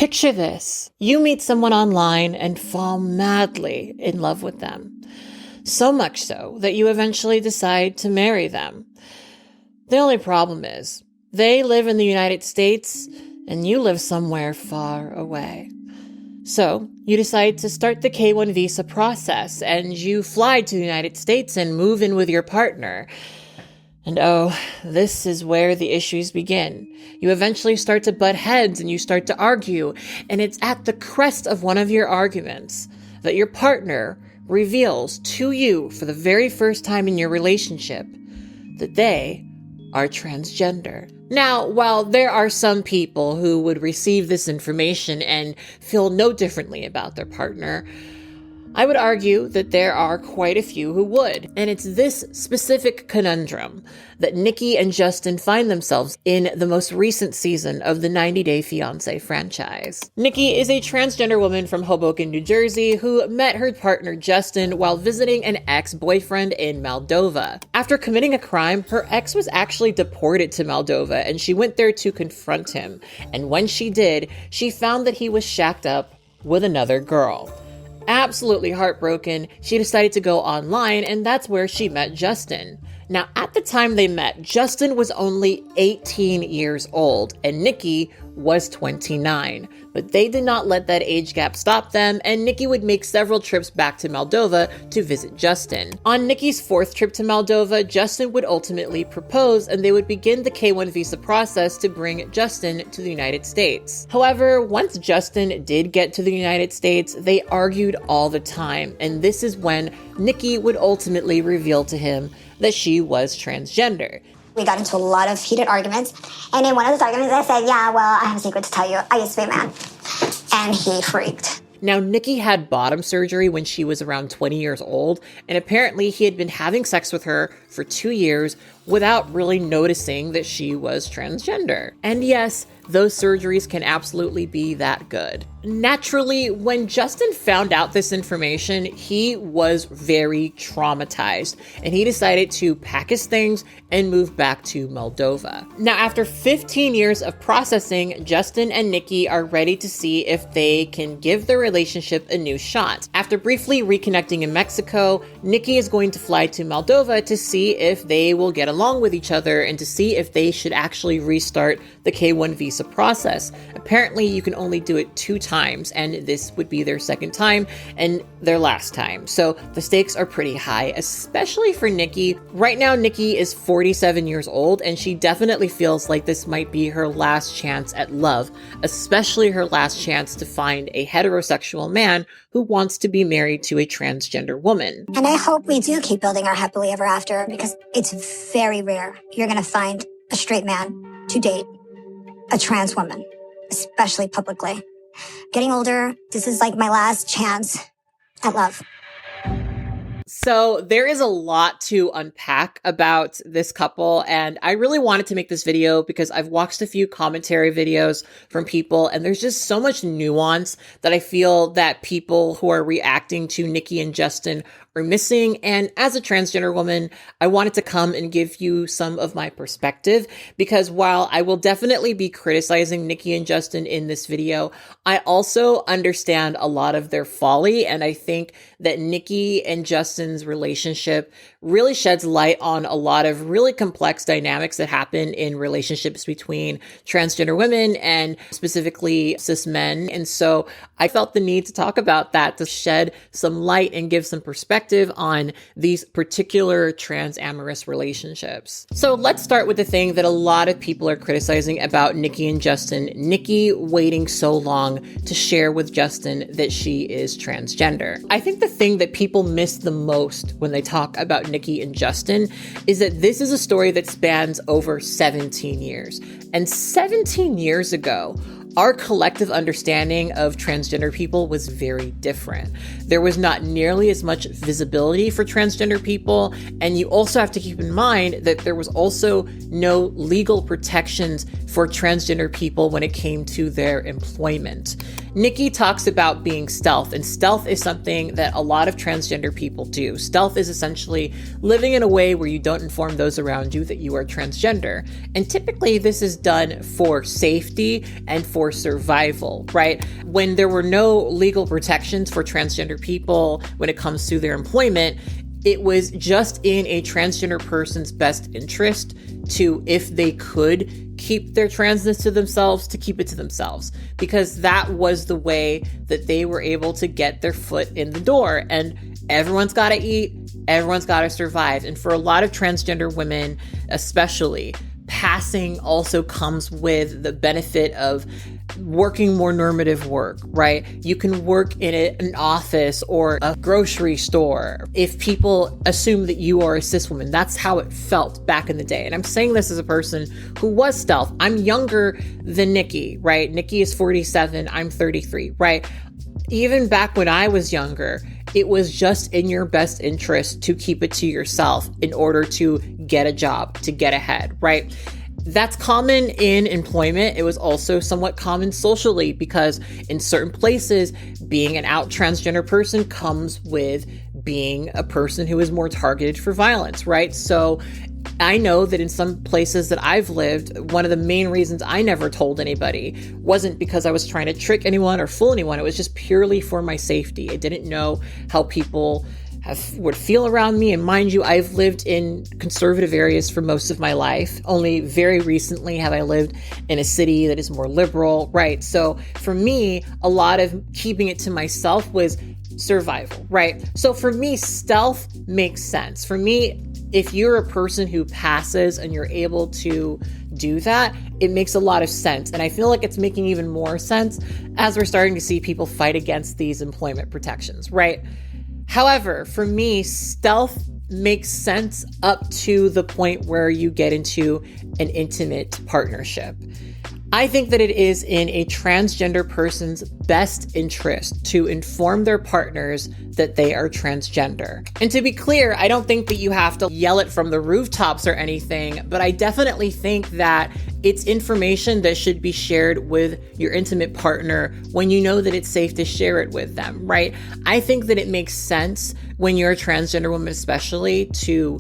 Picture this. You meet someone online and fall madly in love with them. So much so that you eventually decide to marry them. The only problem is, they live in the United States and you live somewhere far away. So, you decide to start the K-1 visa process and you fly to the United States and move in with your partner. And oh, this is where the issues begin. You eventually start to butt heads and you start to argue, and it's at the crest of one of your arguments that your partner reveals to you for the very first time in your relationship that they are transgender. Now, while there are some people who would receive this information and feel no differently about their partner, I would argue that there are quite a few who would. And it's this specific conundrum that Nikki and Justin find themselves in the most recent season of the 90 Day Fiance franchise. Nikki is a transgender woman from Hoboken, New Jersey, who met her partner Justin while visiting an ex-boyfriend in Maldova. After committing a crime, her ex was actually deported to Maldova, and she went there to confront him. And when she did, she found that he was shacked up with another girl. Absolutely heartbroken, she decided to go online, and that's where she met Justin. Now, at the time they met, Justin was only 18 years old, and Nikki was 29. But they did not let that age gap stop them, and Nikki would make several trips back to Maldova to visit Justin. On Nikki's fourth trip to Maldova, Justin would ultimately propose, and they would begin the K-1 visa process to bring Justin to the United States. However, once Justin did get to the United States, they argued all the time, and this is when Nikki would ultimately reveal to him that she was transgender. We got into a lot of heated arguments, and in one of those arguments I said, yeah, well, I have a secret to tell you. I used to be a man. And he freaked. Now, Nikki had bottom surgery when she was around 20 years old, and apparently he had been having sex with her for 2 years without really noticing that she was transgender. And yes, those surgeries can absolutely be that good. Naturally, when Justin found out this information, he was very traumatized, and he decided to pack his things and move back to Maldova. Now, after 15 years of processing, Justin and Nikki are ready to see if they can give their relationship a new shot. After briefly reconnecting in Mexico, Nikki is going to fly to Maldova to see if they will get along with each other and to see if they should actually restart the K-1 visa process. Apparently, you can only do it 2 times, and this would be their second time and their last time. So the stakes are pretty high, especially for Nikki. Right now, Nikki is 47 years old, and she definitely feels like this might be her last chance at love, especially her last chance to find a heterosexual man who wants to be married to a transgender woman. And I hope we do keep building our happily ever after, because it's very rare you're going to find a straight man to date a trans woman, especially publicly. Getting older, this is like my last chance at love. So there is a lot to unpack about this couple, and I really wanted to make this video because I've watched a few commentary videos from people, and there's just so much nuance that I feel that people who are reacting to Nikki and Justin are missing. And as a transgender woman, I wanted to come and give you some of my perspective, because while I will definitely be criticizing Nikki and Justin in this video, I also understand a lot of their folly, and I think that Nikki and Justin's relationship really sheds light on a lot of really complex dynamics that happen in relationships between transgender women and specifically cis men. And so I felt the need to talk about that, to shed some light and give some perspective on these particular trans amorous relationships. So let's start with the thing that a lot of people are criticizing about Nikki and Justin. Nikki waiting so long to share with Justin that she is transgender. I think the thing that people miss the most when they talk about Nikki and Justin is that this is a story that spans over 17 years. And 17 years ago, our collective understanding of transgender people was very different. There was not nearly as much visibility for transgender people, and you also have to keep in mind that there was also no legal protections for transgender people when it came to their employment. Nikki talks about being stealth, and stealth is something that a lot of transgender people do. Stealth is essentially living in a way where you don't inform those around you that you are transgender. And typically this is done for safety and for survival, right? When there were no legal protections for transgender people when it comes to their employment, it was just in a transgender person's best interest to, if they could keep their transness to themselves, to keep it to themselves, because that was the way that they were able to get their foot in the door. And everyone's got to eat, everyone's got to survive. And for a lot of transgender women, especially, passing also comes with the benefit of working more normative work, right? You can work in an office or a grocery store. If people assume that you are a cis woman, that's how it felt back in the day. And I'm saying this as a person who was stealth. I'm younger than Nikki, right? Nikki is 47, I'm 33, right? Even back when I was younger, it was just in your best interest to keep it to yourself in order to get a job, to get ahead, right? That's common in employment. It was also somewhat common socially, because in certain places, being an out transgender person comes with being a person who is more targeted for violence, right? So I know that in some places that I've lived, one of the main reasons I never told anybody wasn't because I was trying to trick anyone or fool anyone. It was just purely for my safety. I didn't know how people would feel around me. And mind you, I've lived in conservative areas for most of my life. Only very recently have I lived in a city that is more liberal, right? So for me, a lot of keeping it to myself was survival, right? So for me, stealth makes sense. For me, if you're a person who passes and you're able to do that, it makes a lot of sense. And I feel like it's making even more sense as we're starting to see people fight against these employment protections, right? However, for me, stealth makes sense up to the point where you get into an intimate partnership. I think that it is in a transgender person's best interest to inform their partners that they are transgender. And to be clear, I don't think that you have to yell it from the rooftops or anything, but I definitely think that it's information that should be shared with your intimate partner when you know that it's safe to share it with them, right? I think that it makes sense when you're a transgender woman, especially, to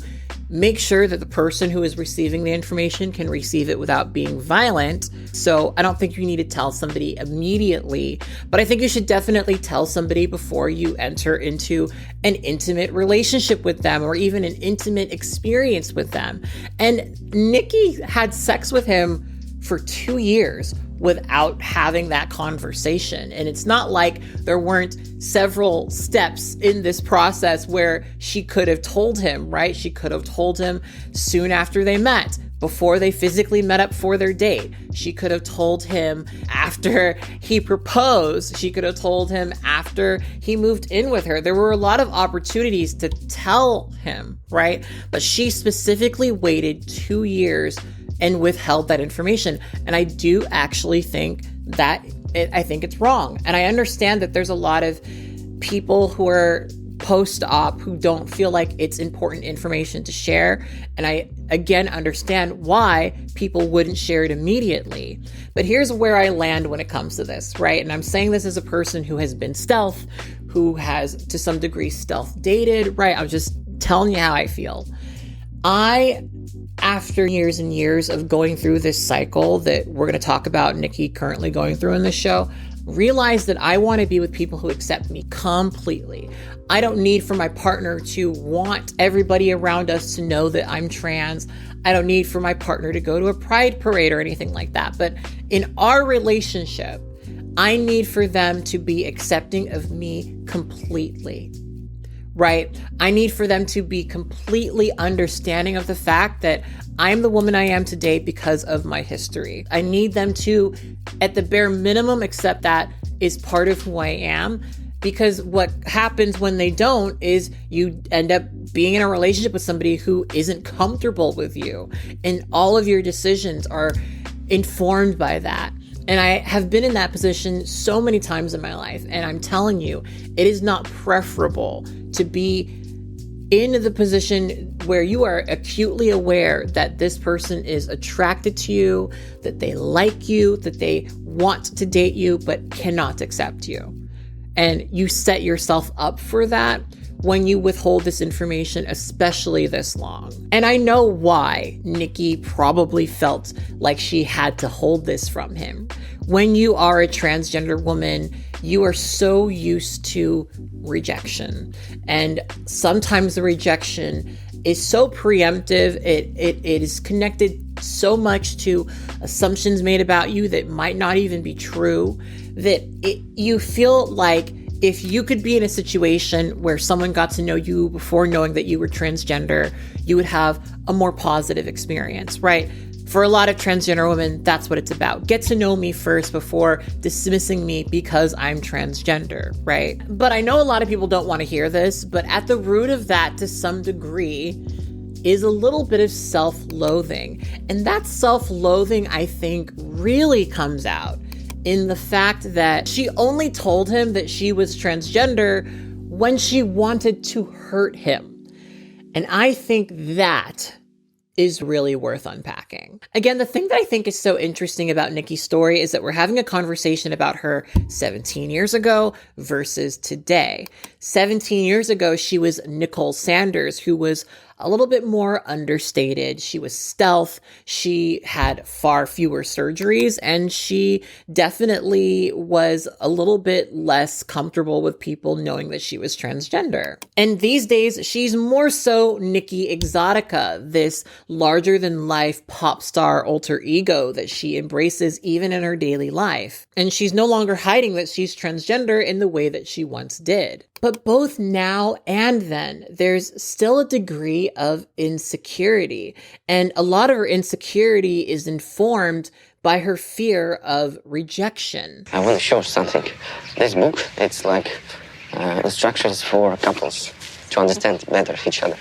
make sure that the person who is receiving the information can receive it without being violent. So I don't think you need to tell somebody immediately, but I think you should definitely tell somebody before you enter into an intimate relationship with them or even an intimate experience with them. And Nikki had sex with him for 2 years without having that conversation. And it's not like there weren't several steps in this process where she could have told him, right? She could have told him soon after they met, before they physically met up for their date. She could have told him after he proposed. She could have told him after he moved in with her. There were a lot of opportunities to tell him, right? But she specifically waited 2 years and withheld that information. And I do actually think that I think it's wrong. And I understand that there's a lot of people who are post-op who don't feel like it's important information to share. And I, again, understand why people wouldn't share it immediately. But here's where I land when it comes to this, right? And I'm saying this as a person who has been stealth, who has to some degree stealth dated, right? I'm just telling you how I feel. After years and years of going through this cycle that we're going to talk about Nikki currently going through in this show, realized that I want to be with people who accept me completely. I don't need for my partner to want everybody around us to know that I'm trans. I don't need for my partner to go to a pride parade or anything like that. But in our relationship, I need for them to be accepting of me completely. Right? I need for them to be completely understanding of the fact that I'm the woman I am today because of my history. I need them to, at the bare minimum, accept that is part of who I am. Because what happens when they don't is you end up being in a relationship with somebody who isn't comfortable with you. And all of your decisions are informed by that. And I have been in that position so many times in my life. And I'm telling you, it is not preferable to be in the position where you are acutely aware that this person is attracted to you, that they like you, that they want to date you, but cannot accept you. And you set yourself up for that when you withhold this information, especially this long. And I know why Nikki probably felt like she had to hold this from him. When you are a transgender woman, you are so used to rejection. And sometimes the rejection is so preemptive, it is connected so much to assumptions made about you that might not even be true, that you feel like if you could be in a situation where someone got to know you before knowing that you were transgender, you would have a more positive experience, right? For a lot of transgender women, that's what it's about. Get to know me first before dismissing me because I'm transgender, right? But I know a lot of people don't want to hear this, but at the root of that, to some degree, is a little bit of self-loathing. And that self-loathing, I think, really comes out in the fact that she only told him that she was transgender when she wanted to hurt him. And I think that is really worth unpacking. Again, the thing that I think is so interesting about Nikki's story is that we're having a conversation about her 17 years ago versus today. 17 years ago, she was Nicole Sanders, who was a little bit more understated. She was stealth. She had far fewer surgeries, and she definitely was a little bit less comfortable with people knowing that she was transgender. And these days, she's more so Nikki Exotica, this larger than life pop star alter ego that she embraces even in her daily life. And she's no longer hiding that she's transgender in the way that she once did. But both now and then, there's still a degree of insecurity. And a lot of her insecurity is informed by her fear of rejection. I want to show something. This book, it's like instructions for couples to understand better each other.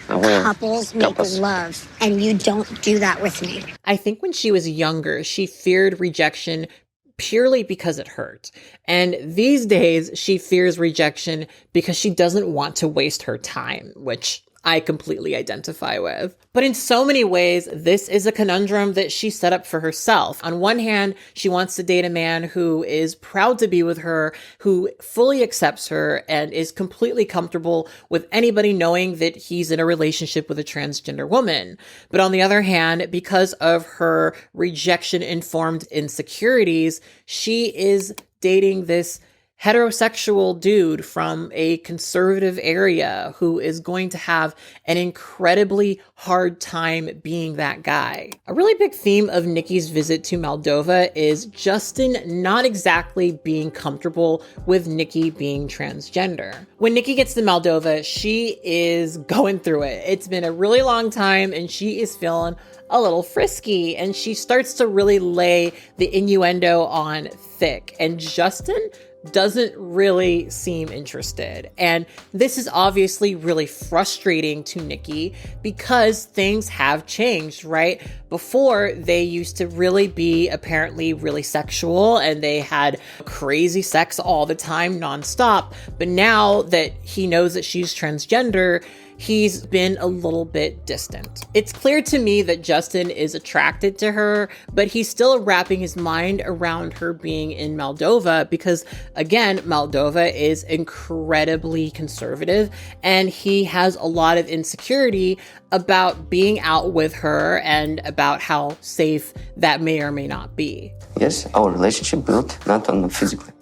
Couples make love, and you don't do that with me. I think when she was younger, she feared rejection purely because it hurt. And these days, she fears rejection because she doesn't want to waste her time, which I completely identify with. But in so many ways, this is a conundrum that she set up for herself. On one hand, she wants to date a man who is proud to be with her, who fully accepts her, and is completely comfortable with anybody knowing that he's in a relationship with a transgender woman. But on the other hand, because of her rejection-informed insecurities, she is dating this heterosexual dude from a conservative area who is going to have an incredibly hard time being that guy. A really big theme of Nikki's visit to Maldova is Justin not exactly being comfortable with Nikki being transgender. When Nikki gets to Maldova, she is going through it. It's been a really long time and she is feeling a little frisky, and she starts to really lay the innuendo on thick. And Justin doesn't really seem interested. And this is obviously really frustrating to Nikki because things have changed, right? Before, they used to really be apparently really sexual and they had crazy sex all the time, nonstop. But now that he knows that she's transgender, he's been a little bit distant. It's clear to me that Justin is attracted to her, but he's still wrapping his mind around her being in Maldova because, again, Maldova is incredibly conservative and he has a lot of insecurity about being out with her and about how safe that may or may not be. Yes, our relationship built not on physically.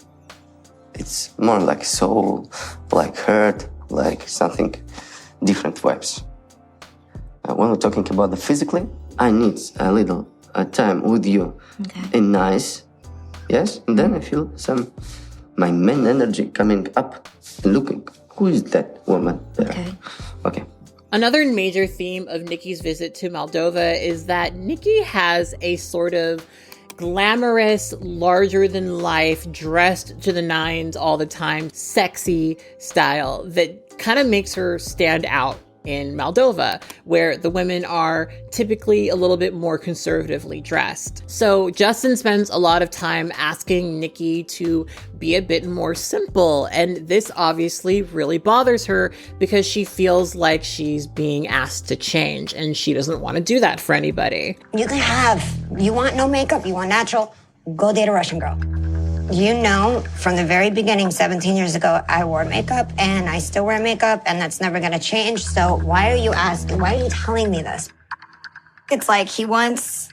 It's more like soul, like hurt, like something different vibes. When we're talking about the physically, I need a little time with you. Okay. And nice, yes? And then I feel my main energy coming up and looking. Who is that woman there? Okay. Another major theme of Nikki's visit to Maldova is that Nikki has a sort of glamorous, larger-than-life, dressed to the nines all the time, sexy style that kind of makes her stand out in Maldova, where the women are typically a little bit more conservatively dressed. So Justin spends a lot of time asking Nikki to be a bit more simple. And this obviously really bothers her because she feels like she's being asked to change and she doesn't want to do that for anybody. You want no makeup, you want natural, go date a Russian girl. You know, from the very beginning, 17 years ago, I wore makeup and I still wear makeup and that's never gonna change. So why are you telling me this? It's like he wants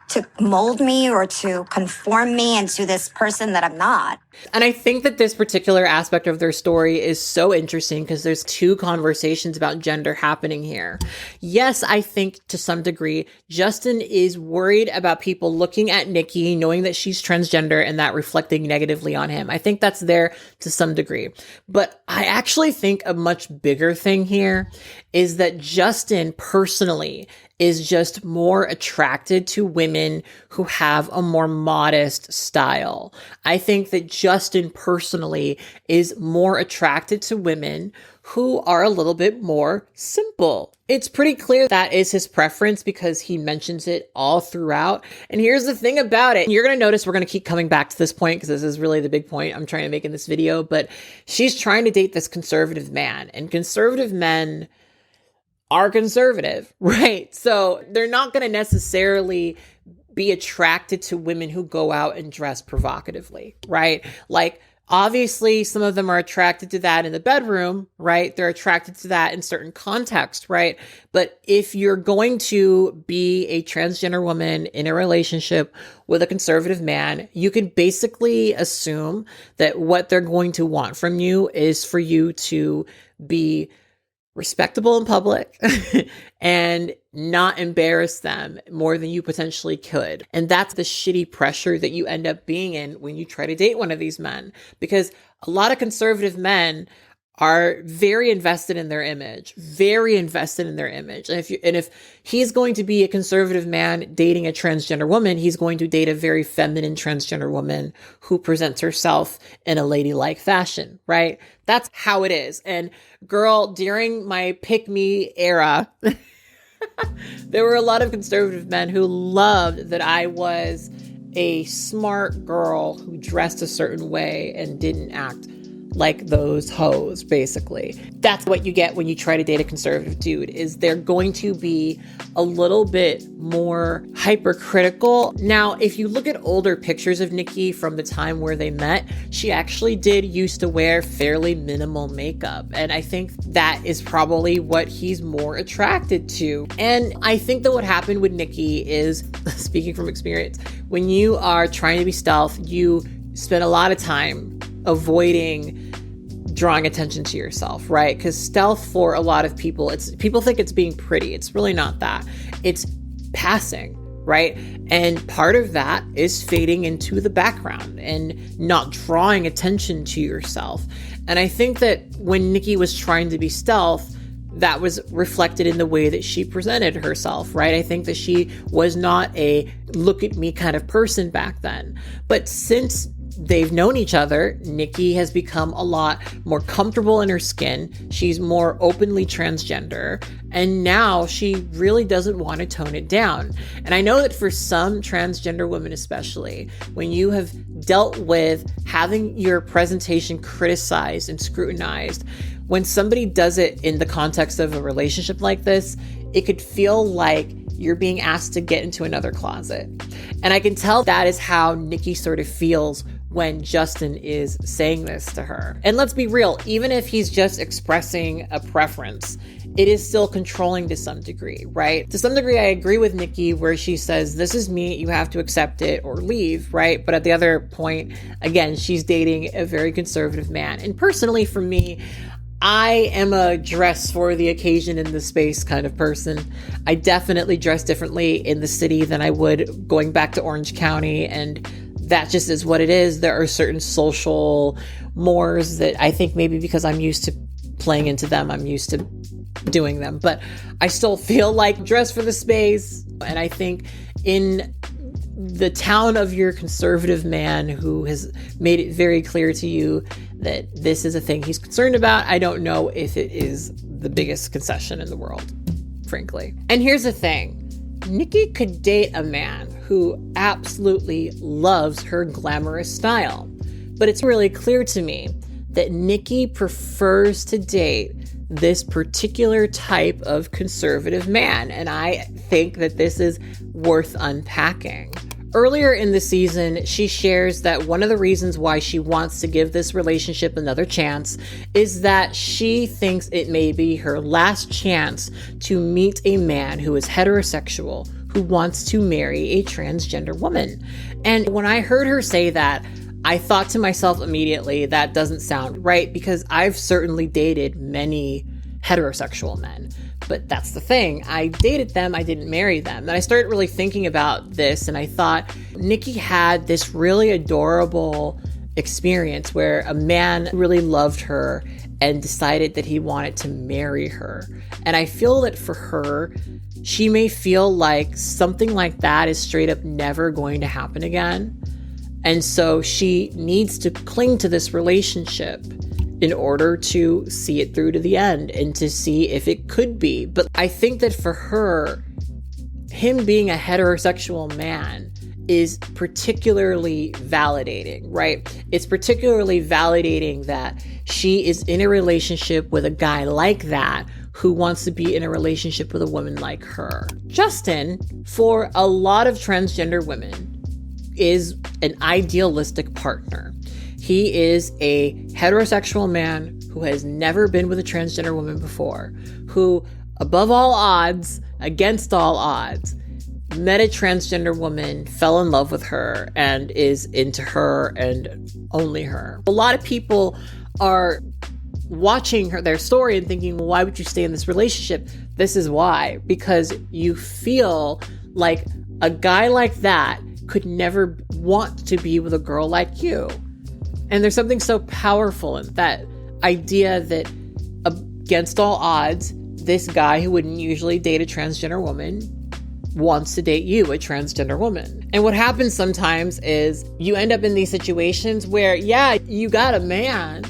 to mold me or to conform me into this person that I'm not. And I think that this particular aspect of their story is so interesting because there's two conversations about gender happening here. Yes, I think to some degree, Justin is worried about people looking at Nikki, knowing that she's transgender and that reflecting negatively on him. I think that's there to some degree. But I actually think a much bigger thing here is that Justin personally is just more attracted to women who have a more modest style. I think that Justin personally is more attracted to women who are a little bit more simple. It's pretty clear that is his preference because he mentions it all throughout. And here's the thing about it. You're going to notice we're going to keep coming back to this point because this is really the big point I'm trying to make in this video. But she's trying to date this conservative man, and conservative men are conservative, right? So they're not going to necessarily be attracted to women who go out and dress provocatively, right? Like, obviously, some of them are attracted to that in the bedroom, right? They're attracted to that in certain contexts, right? But if you're going to be a transgender woman in a relationship with a conservative man, you can basically assume that what they're going to want from you is for you to be respectable in public and not embarrass them more than you potentially could. And that's the shitty pressure that you end up being in when you try to date one of these men, because a lot of conservative men are very invested in their image, And if he's going to be a conservative man dating a transgender woman, he's going to date a very feminine transgender woman who presents herself in a ladylike fashion, right? That's how it is. And girl, during my pick me era, there were a lot of conservative men who loved that I was a smart girl who dressed a certain way and didn't act like those hoes, basically. That's what you get when you try to date a conservative dude, is they're going to be a little bit more hypercritical. Now, if you look at older pictures of Nikki from the time where they met, she actually did used to wear fairly minimal makeup. And I think that is probably what he's more attracted to. And I think that what happened with Nikki is, speaking from experience, when you are trying to be stealth, you spend a lot of time avoiding drawing attention to yourself, right? Because stealth for a lot of people, people think it's being pretty. It's really not that. It's passing, right? And part of that is fading into the background and not drawing attention to yourself. And I think that when Nikki was trying to be stealth, that was reflected in the way that she presented herself, right? I think that she was not a look at me kind of person back then. But since they've known each other, Nikki has become a lot more comfortable in her skin. She's more openly transgender. And now she really doesn't want to tone it down. And I know that for some transgender women especially, when you have dealt with having your presentation criticized and scrutinized, when somebody does it in the context of a relationship like this, it could feel like you're being asked to get into another closet. And I can tell that is how Nikki sort of feels when Justin is saying this to her. And let's be real, even if he's just expressing a preference, it is still controlling to some degree, right? To some degree, I agree with Nikki where she says, this is me, you have to accept it or leave, right? But at the other point, again, she's dating a very conservative man. And personally for me, I am a dress for the occasion in the space kind of person. I definitely dress differently in the city than I would going back to Orange County, and that just is what it is. There are certain social mores that I think maybe because I'm used to playing into them, I'm used to doing them, but I still feel like dress for the space. And I think in the town of your conservative man who has made it very clear to you that this is a thing he's concerned about, I don't know if it is the biggest concession in the world, frankly. And here's the thing. Nikki could date a man who absolutely loves her glamorous style. But it's really clear to me that Nikki prefers to date this particular type of conservative man. And I think that this is worth unpacking. Earlier in the season, she shares that one of the reasons why she wants to give this relationship another chance is that she thinks it may be her last chance to meet a man who is heterosexual, who wants to marry a transgender woman. And when I heard her say that, I thought to myself immediately, that doesn't sound right, because I've certainly dated many heterosexual men. But that's the thing. I dated them. I didn't marry them. And I started really thinking about this, and I thought Nikki had this really adorable experience where a man really loved her and decided that he wanted to marry her. And I feel that for her, she may feel like something like that is straight up never going to happen again. And so she needs to cling to this relationship in order to see it through to the end and to see if it could be. But I think that for her, him being a heterosexual man is particularly validating, right? It's particularly validating that she is in a relationship with a guy like that who wants to be in a relationship with a woman like her. Justin, for a lot of transgender women, is an idealistic partner. He is a heterosexual man who has never been with a transgender woman before, who, above all odds, against all odds, met a transgender woman, fell in love with her, and is into her and only her. A lot of people are watching their story and thinking, well, why would you stay in this relationship? This is why. Because you feel like a guy like that could never want to be with a girl like you. And there's something so powerful in that idea that against all odds, this guy who wouldn't usually date a transgender woman wants to date you, a transgender woman. And what happens sometimes is you end up in these situations where, yeah, you got a man,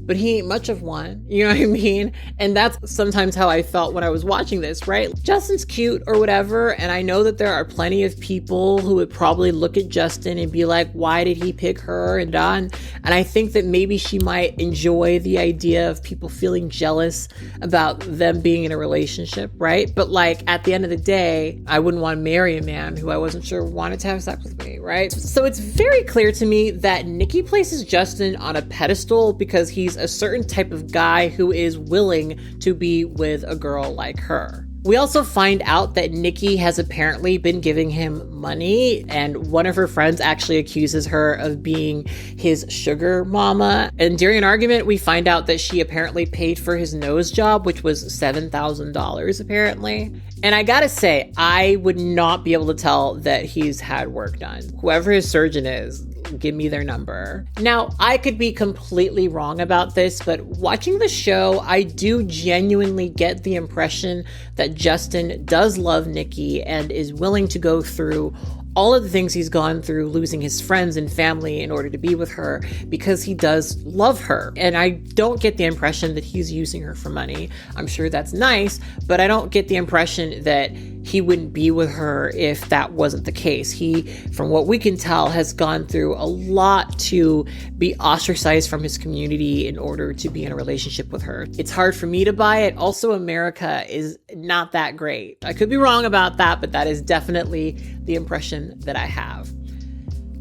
but he ain't much of one. You know what I mean? And that's sometimes how I felt when I was watching this, right? Justin's cute or whatever. And I know that there are plenty of people who would probably look at Justin and be like, why did he pick her? And I think that maybe she might enjoy the idea of people feeling jealous about them being in a relationship, right? But like at the end of the day, I wouldn't want to marry a man who I wasn't sure wanted to have sex with me, right? So it's very clear to me that Nikki places Justin on a pedestal because he's a certain type of guy who is willing to be with a girl like her. We also find out that Nikki has apparently been giving him money, and one of her friends actually accuses her of being his sugar mama. And during an argument, we find out that she apparently paid for his nose job, which was $7,000 apparently. And I gotta say, I would not be able to tell that he's had work done. Whoever his surgeon is, give me their number. Now, I could be completely wrong about this, but watching the show, I do genuinely get the impression that Justin does love Nikki and is willing to go through all of the things he's gone through, losing his friends and family in order to be with her, because he does love her. And I don't get the impression that he's using her for money. I'm sure that's nice, but I don't get the impression that he wouldn't be with her if that wasn't the case. He, from what we can tell, has gone through a lot to be ostracized from his community in order to be in a relationship with her. It's hard for me to buy it. Also, America is not that great. I could be wrong about that, but that is definitely the impression that I have.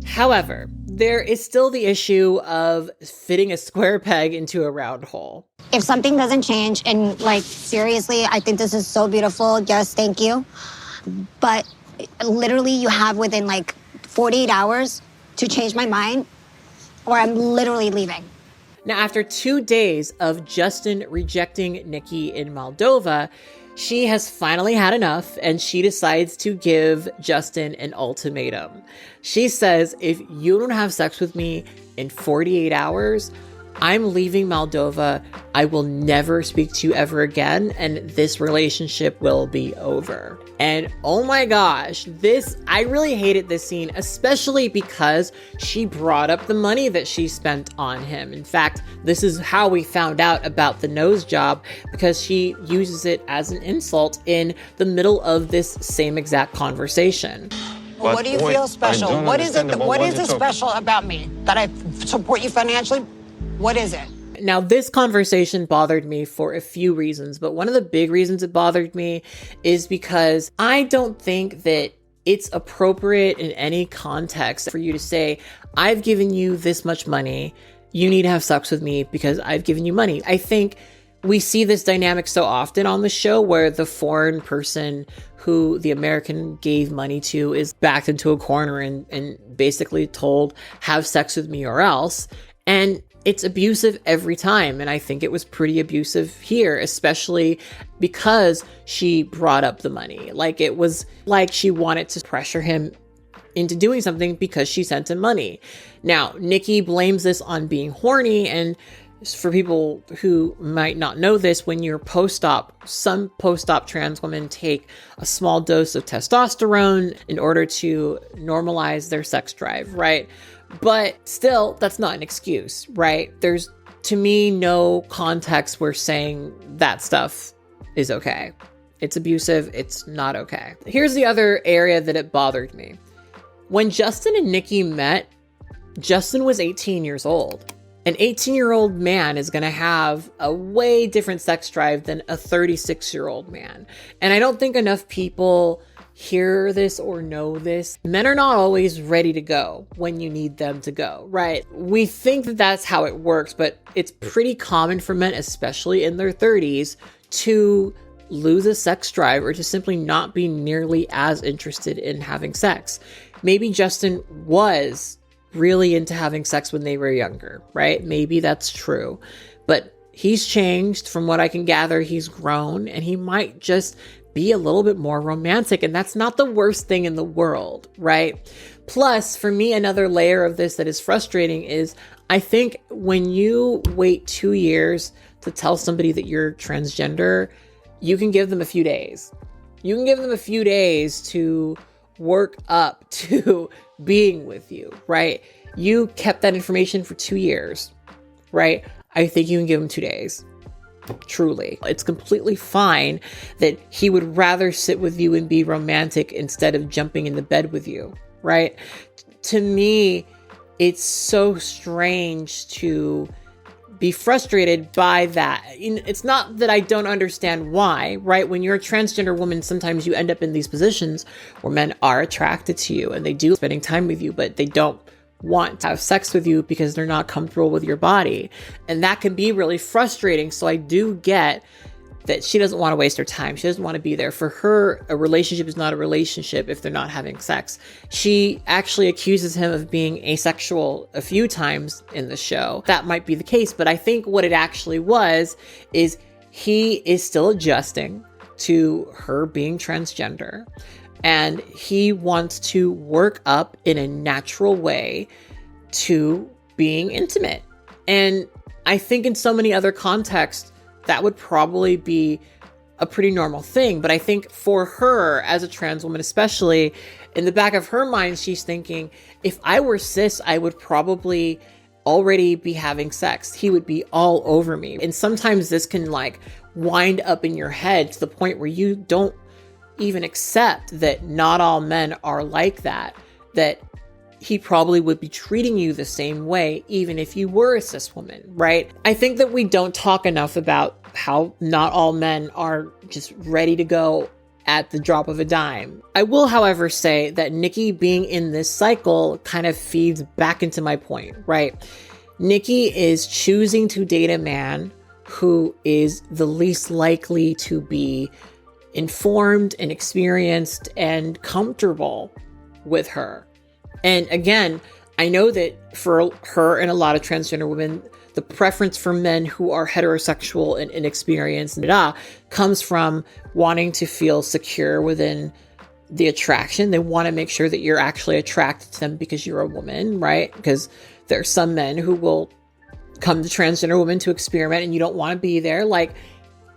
However, there is still the issue of fitting a square peg into a round hole. If something doesn't change, and like seriously, I think this is so beautiful. Yes, thank you. But literally you have within like 48 hours to change my mind, or I'm literally leaving. Now, after 2 days of Justin rejecting Nikki in Maldova, she has finally had enough, and she decides to give Justin an ultimatum. She says, if you don't have sex with me in 48 hours, I'm leaving Maldova. I will never speak to you ever again, and this relationship will be over. And oh my gosh, I really hated this scene, especially because she brought up the money that she spent on him. In fact, this is how we found out about the nose job, because she uses it as an insult in the middle of this same exact conversation. Well, what do you feel special? What is it? What is it special about me that I support you financially? What is it? Now, this conversation bothered me for a few reasons, but one of the big reasons it bothered me is because I don't think that it's appropriate in any context for you to say, I've given you this much money, you need to have sex with me because I've given you money. I think we see this dynamic so often on the show where the foreign person who the American gave money to is backed into a corner and basically told, have sex with me or else. And it's abusive every time. And I think it was pretty abusive here, especially because she brought up the money. Like, it was like she wanted to pressure him into doing something because she sent him money. Now, Nikki blames this on being horny. And for people who might not know this, when you're post-op, some post-op trans women take a small dose of testosterone in order to normalize their sex drive, right? But still, that's not an excuse, right? There's, to me, no context where saying that stuff is okay. It's abusive. It's not okay. Here's the other area that it bothered me. When Justin and Nikki met, Justin was 18 years old. An 18-year-old man is going to have a way different sex drive than a 36-year-old man. And I don't think enough people hear this or know this. Men are not always ready to go when you need them to go, right? We think that that's how it works, but it's pretty common for men, especially in their 30s, to lose a sex drive or to simply not be nearly as interested in having sex. Maybe Justin was really into having sex when they were younger, right? Maybe that's true, but he's changed. From what I can gather, he's grown, and he might just be a little bit more romantic, and that's not the worst thing in the world, right? Plus, for me, another layer of this that is frustrating is I think when you wait 2 years to tell somebody that you're transgender, you can give them a few days. You can give them a few days to work up to being with you, right? You kept that information for 2 years, right? I think you can give them 2 days. Truly. It's completely fine that he would rather sit with you and be romantic instead of jumping in the bed with you, right? To me, it's so strange to be frustrated by that. It's not that I don't understand why, right? When you're a transgender woman, sometimes you end up in these positions where men are attracted to you and they do spending time with you, but they don't want to have sex with you because they're not comfortable with your body. And that can be really frustrating. So I do get that she doesn't want to waste her time. She doesn't want to be there. For her, a relationship is not a relationship if they're not having sex. She actually accuses him of being asexual a few times in the show. That might be the case, but I think what it actually was is he is still adjusting to her being transgender. And he wants to work up in a natural way to being intimate. And I think in so many other contexts, that would probably be a pretty normal thing. But I think for her as a trans woman, especially in the back of her mind, she's thinking, if I were cis, I would probably already be having sex. He would be all over me. And sometimes this can like wind up in your head to the point where you don't even accept that not all men are like that, that he probably would be treating you the same way, even if you were a cis woman, right? I think that we don't talk enough about how not all men are just ready to go at the drop of a dime. I will, however, say that Nikki being in this cycle kind of feeds back into my point, right? Nikki is choosing to date a man who is the least likely to be informed and experienced and comfortable with her. And again, I know that for her and a lot of transgender women, the preference for men who are heterosexual and inexperienced comes from wanting to feel secure within the attraction. They want to make sure that you're actually attracted to them because you're a woman, right? Because there are some men who will come to transgender women to experiment and you don't want to be there. Like,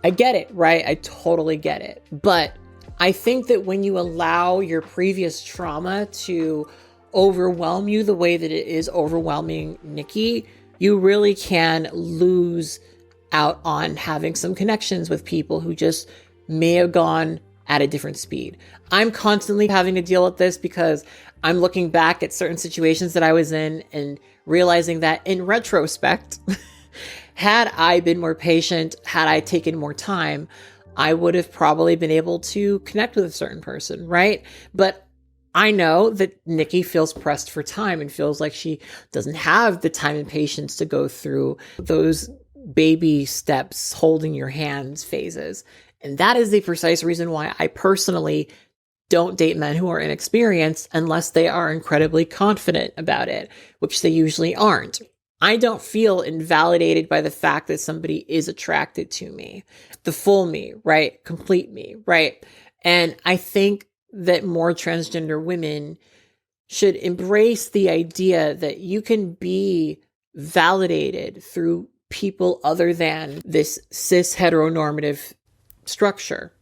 I get it, right? I totally get it. But I think that when you allow your previous trauma to overwhelm you the way that it is overwhelming Nikki, you really can lose out on having some connections with people who just may have gone at a different speed. I'm constantly having to deal with this because I'm looking back at certain situations that I was in and realizing that in retrospect, had I been more patient, had I taken more time, I would have probably been able to connect with a certain person, right? But I know that Nikki feels pressed for time and feels like she doesn't have the time and patience to go through those baby steps, holding your hands phases. And that is the precise reason why I personally don't date men who are inexperienced unless they are incredibly confident about it, which they usually aren't. I don't feel invalidated by the fact that somebody is attracted to me, the full me, right? Complete me, right? And I think that more transgender women should embrace the idea that you can be validated through people other than this cis heteronormative structure.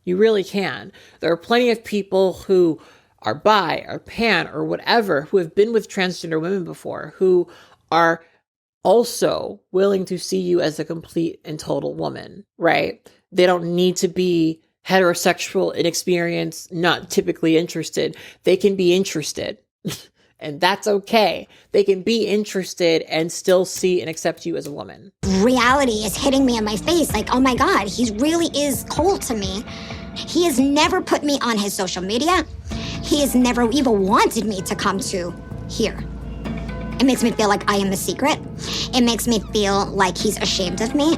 You really can. There are plenty of people who are bi or pan or whatever who have been with transgender women before, who are also willing to see you as a complete and total woman, right? They don't need to be heterosexual, inexperienced, not typically interested. They can be interested. And that's okay. They can be interested and still see and accept you as a woman. Reality is hitting me in my face like, oh my God, he really is cold to me. He has never put me on his social media. He has never even wanted me to come to here. It makes me feel like I am a secret. It makes me feel like he's ashamed of me.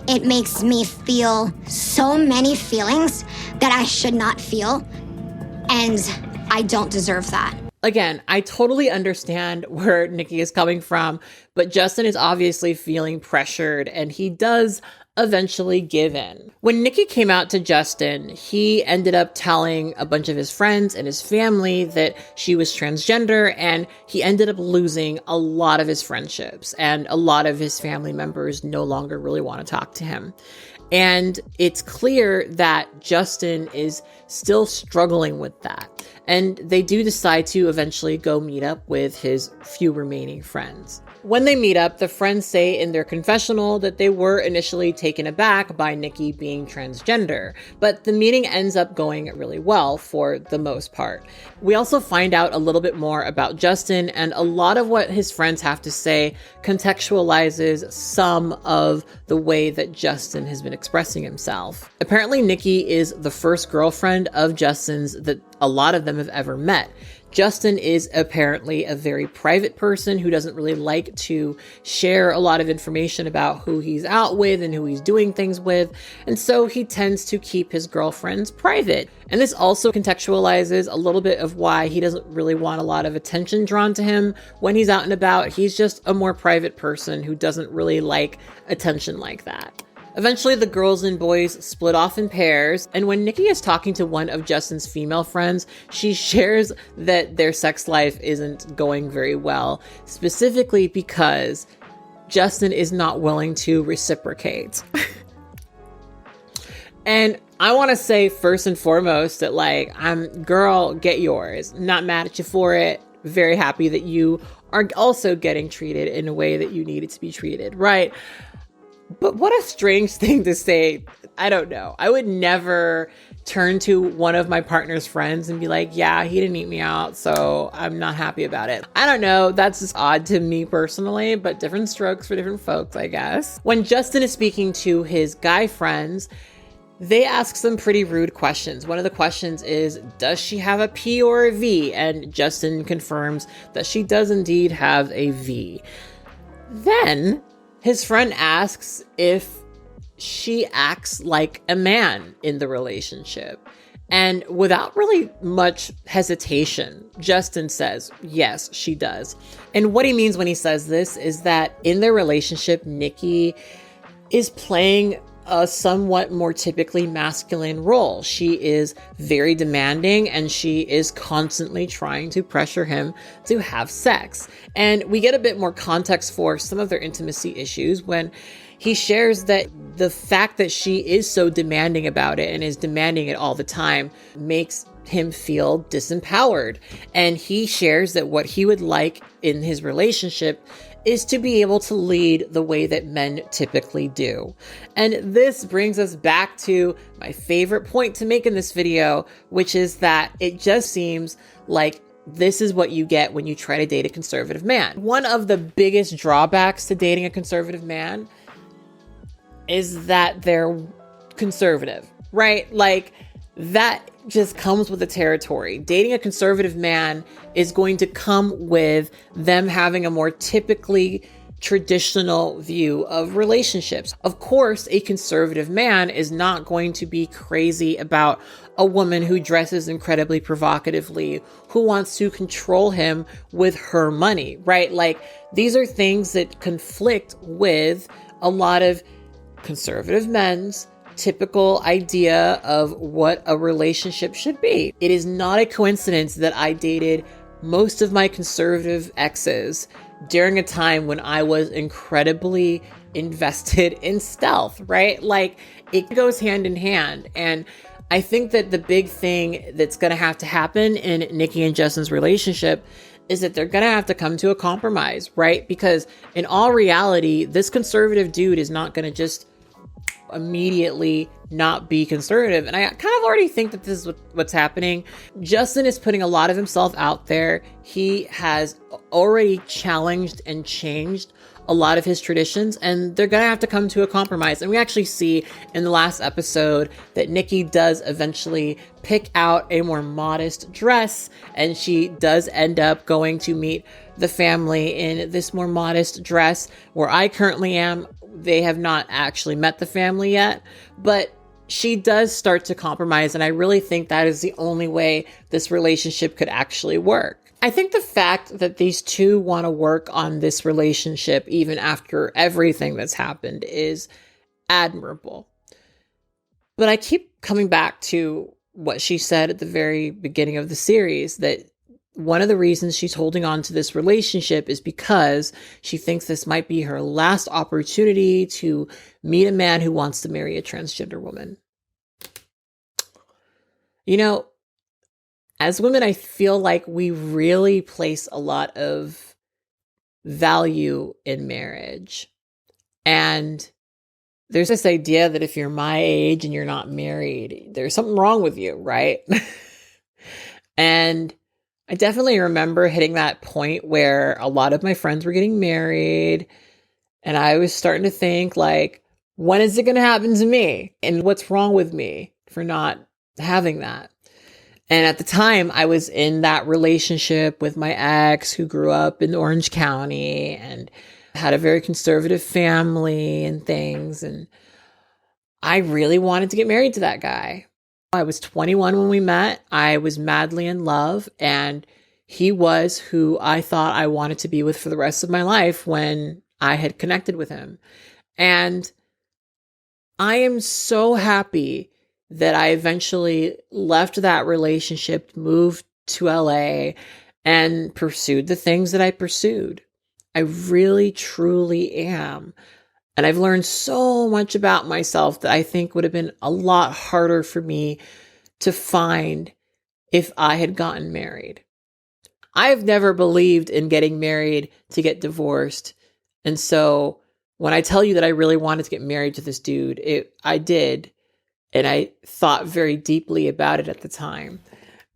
It makes me feel so many feelings that I should not feel, and I don't deserve that. Again, I totally understand where Nikki is coming from, but Justin is obviously feeling pressured and he does eventually give in. When Nikki came out to Justin, he ended up telling a bunch of his friends and his family that she was transgender, and he ended up losing a lot of his friendships, and a lot of his family members no longer really want to talk to him. And it's clear that Justin is still struggling with that. And they do decide to eventually go meet up with his few remaining friends. When they meet up, the friends say in their confessional that they were initially taken aback by Nikki being transgender, but the meeting ends up going really well for the most part. We also find out a little bit more about Justin, and a lot of what his friends have to say contextualizes some of the way that Justin has been expressing himself. Apparently, Nikki is the first girlfriend of Justin's that a lot of them have ever met. Justin is apparently a very private person who doesn't really like to share a lot of information about who he's out with and who he's doing things with. And so he tends to keep his girlfriends private. And this also contextualizes a little bit of why he doesn't really want a lot of attention drawn to him when he's out and about. He's just a more private person who doesn't really like attention like that. Eventually, the girls and boys split off in pairs, and when Nikki is talking to one of Justin's female friends, she shares that their sex life isn't going very well, specifically because Justin is not willing to reciprocate. And I want to say first and foremost that, like, girl, get yours. Not mad at you for it. Very happy that you are also getting treated in a way that you needed to be treated, right? But what a strange thing to say. I don't know. I would never turn to one of my partner's friends and be like, yeah, he didn't eat me out, so I'm not happy about it. I don't know. That's just odd to me personally, but different strokes for different folks, I guess. When Justin is speaking to his guy friends, they ask some pretty rude questions. One of the questions is, does she have a P or a V? And Justin confirms that she does indeed have a V. Then his friend asks if she acts like a man in the relationship. And without really much hesitation, Justin says, yes, she does. And what he means when he says this is that in their relationship, Nikki is playing a somewhat more typically masculine role. She is very demanding and she is constantly trying to pressure him to have sex. And we get a bit more context for some of their intimacy issues when he shares that the fact that she is so demanding about it and is demanding it all the time makes him feel disempowered. And he shares that what he would like in his relationship is to be able to lead the way that men typically do. And this brings us back to my favorite point to make in this video, which is that it just seems like this is what you get when you try to date a conservative man. One of the biggest drawbacks to dating a conservative man is that they're conservative, right? Like, that just comes with the territory. Dating a conservative man is going to come with them having a more typically traditional view of relationships. Of course, a conservative man is not going to be crazy about a woman who dresses incredibly provocatively, who wants to control him with her money, right? Like, these are things that conflict with a lot of conservative men's typical idea of what a relationship should be. It is not a coincidence that I dated most of my conservative exes during a time when I was incredibly invested in stealth, right? Like, it goes hand in hand. And I think that the big thing that's going to have to happen in Nikki and Justin's relationship is that they're going to have to come to a compromise, right? Because in all reality, this conservative dude is not going to just immediately not be conservative. And I kind of already think that this is what's happening. Justin is putting a lot of himself out there. He has already challenged and changed a lot of his traditions, and they're going to have to come to a compromise. And we actually see in the last episode that Nikki does eventually pick out a more modest dress, and she does end up going to meet the family in this more modest dress. Where I currently am, they have not actually met the family yet, but she does start to compromise. And I really think that is the only way this relationship could actually work. I think the fact that these two want to work on this relationship, even after everything that's happened, is admirable. But I keep coming back to what she said at the very beginning of the series, that one of the reasons she's holding on to this relationship is because she thinks this might be her last opportunity to meet a man who wants to marry a transgender woman. You know, as women, I feel like we really place a lot of value in marriage. And there's this idea that if you're my age and you're not married, there's something wrong with you, right? And I definitely remember hitting that point where a lot of my friends were getting married, and I was starting to think, like, when is it going to happen to me? And what's wrong with me for not having that? And at the time, I was in that relationship with my ex who grew up in Orange County and had a very conservative family and things. And I really wanted to get married to that guy. I was 21 when we met. I was madly in love, and he was who I thought I wanted to be with for the rest of my life when I had connected with him. And I am so happy that I eventually left that relationship, moved to LA, and pursued the things that I pursued. I really, truly am. And I've learned so much about myself that I think would have been a lot harder for me to find if I had gotten married. I've never believed in getting married to get divorced. And so when I tell you that I really wanted to get married to this dude, I did. And I thought very deeply about it at the time.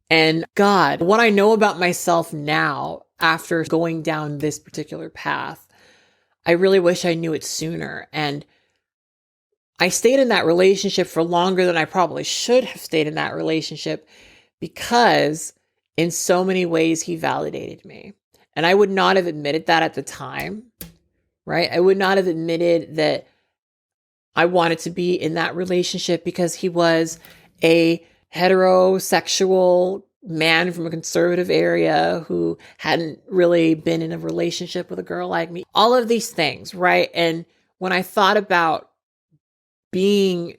And God, what I know about myself now after going down this particular path, I really wish I knew it sooner. And I stayed in that relationship for longer than I probably should have stayed in that relationship, because in so many ways he validated me. And I would not have admitted that at the time, right? I would not have admitted that I wanted to be in that relationship because he was a heterosexual man from a conservative area who hadn't really been in a relationship with a girl like me. All of these things, right? And when I thought about being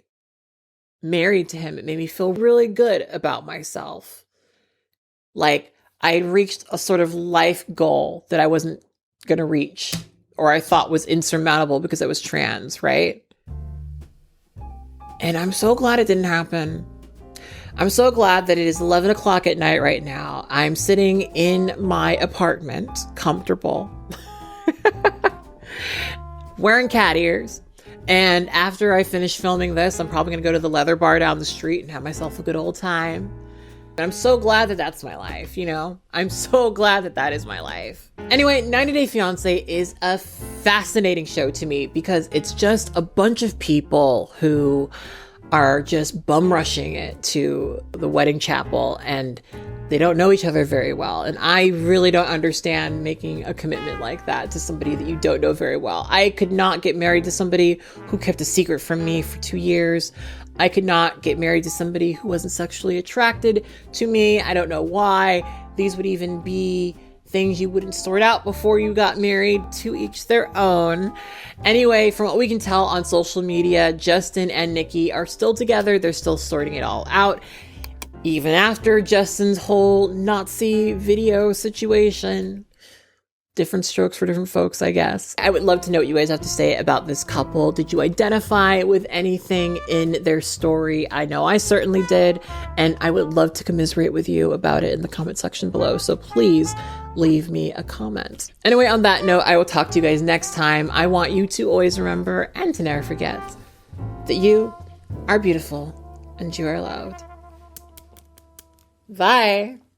married to him, it made me feel really good about myself. Like I reached a sort of life goal that I wasn't going to reach, or I thought was insurmountable because I was trans, right? And I'm so glad it didn't happen. I'm so glad that it is 11 o'clock at night right now. I'm sitting in my apartment, comfortable, wearing cat ears. And after I finish filming this, I'm probably going to go to the leather bar down the street and have myself a good old time. And I'm so glad that that's my life, you know? I'm so glad that that is my life. Anyway, 90 Day Fiance is a fascinating show to me because it's just a bunch of people who are just bum rushing it to the wedding chapel, and they don't know each other very well. And I really don't understand making a commitment like that to somebody that you don't know very well. I could not get married to somebody who kept a secret from me for 2 years. I could not get married to somebody who wasn't sexually attracted to me. I don't know why. These would even be things you wouldn't sort out before you got married. To each their own. Anyway, from what we can tell on social media, Justin and Nikki are still together. They're still sorting it all out. Even after Justin's whole Nazi video situation. Different strokes for different folks, I guess. I would love to know what you guys have to say about this couple. Did you identify with anything in their story? I know I certainly did, and I would love to commiserate with you about it in the comment section below. So please leave me a comment. Anyway, on that note, I will talk to you guys next time. I want you to always remember and to never forget that you are beautiful and you are loved. Bye.